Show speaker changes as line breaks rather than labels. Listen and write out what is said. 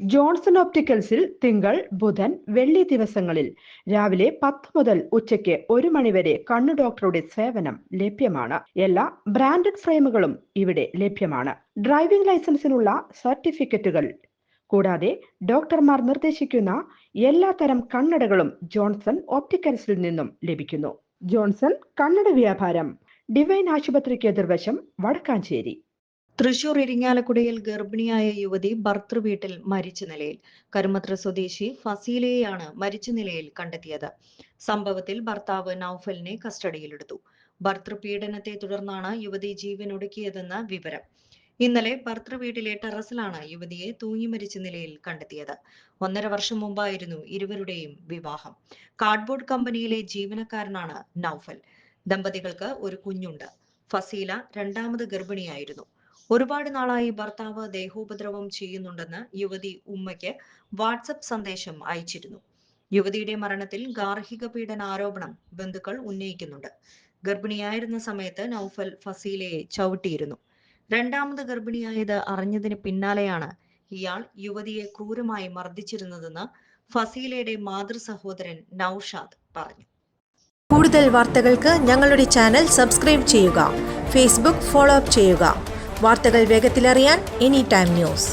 Johnson ഓപ്റ്റിക്കൽസിൽ തിങ്കൾ, ബുധൻ, വെള്ളി ദിവസങ്ങളിൽ രാവിലെ 10 മുതൽ ഉച്ചയ്ക്ക് 1 മണിവരെ കണ്ണു ഡോക്ടറുടെ സേവനം ലഭ്യമാണ്. എല്ലാ ബ്രാൻഡഡ് ഫ്രെയിമുകളും ഇവിടെ ലഭ്യമാണ്. ഡ്രൈവിംഗ് ലൈസൻസിനുള്ള സർട്ടിഫിക്കറ്റുകൾ കൂടാതെ ഡോക്ടർമാർ നിർദ്ദേശിക്കുന്ന എല്ലാത്തരം കണ്ണടകളും ജോൺസൺ ഓപ്റ്റിക്കൽസിൽ നിന്നും ലഭിക്കുന്നു. ജോൺസൺ കണ്ണട വ്യാപാരം, ഡിവൈൻ ആശുപത്രിക്ക് എതിർവശം, വടക്കാഞ്ചേരി.
തൃശൂർ ഇരിങ്ങാലക്കുടയിൽ ഗർഭിണിയായ യുവതി ഭർതൃവീട്ടിൽ മരിച്ച നിലയിൽ. കരുമത്ര സ്വദേശി ഫസീലയെയാണ് മരിച്ച നിലയിൽ കണ്ടെത്തിയത്. സംഭവത്തിൽ ഭർത്താവ് നൌഫലിനെ കസ്റ്റഡിയിലെടുത്തു. ഭർതൃപീഡനത്തെ തുടർന്നാണ് യുവതി ജീവനൊടുക്കിയതെന്ന് വിവരം. ഇന്നലെ ഭർതൃവീട്ടിലെ ടെറസിലാണ് യുവതിയെ തൂങ്ങി മരിച്ച നിലയിൽ കണ്ടെത്തിയത്. 1.5 വർഷം മുമ്പായിരുന്നു ഇരുവരുടെയും വിവാഹം. കാർഡ്ബോർഡ് കമ്പനിയിലെ ജീവനക്കാരനാണ് നൌഫൽ. ദമ്പതികൾക്ക് ഒരു കുഞ്ഞുണ്ട്. ഫസീല 2ാമത് ഗർഭിണിയായിരുന്നു. ഒരുപാട് നാളായി ഭർത്താവ് ദേഹോപദ്രവം ചെയ്യുന്നുണ്ടെന്ന് യുവതി ഉമ്മയ്ക്ക് വാട്സപ്പ് സന്ദേശം അയച്ചിരുന്നു. യുവതിയുടെ മരണത്തിൽ ഗാർഹിക പീഡന ആരോപണം ബന്ധുക്കൾ ഉന്നയിക്കുന്നുണ്ട്. ഗർഭിണിയായിരുന്ന സമയത്ത് നൌഫൽ ഫസീലയെ ചവിട്ടിയിരുന്നു. 2ാമത് ഗർഭിണിയായത് അറിഞ്ഞതിന് പിന്നാലെയാണ് ഇയാൾ യുവതിയെ ക്രൂരമായി മർദ്ദിച്ചിരുന്നതെന്ന് ഫസീലയുടെ മാതൃ സഹോദരൻ നൌഷാദ് പറഞ്ഞു.
കൂടുതൽ വാർത്തകൾക്ക് ഞങ്ങളുടെ ചാനൽ സബ്സ്ക്രൈബ് ചെയ്യുക. ഫേസ്ബുക്ക് ഫോളോ അപ്പ് ചെയ്യുക. വാർത്തകൾ വേഗത്തിലറിയാൻ എനി ടൈം ന്യൂസ്.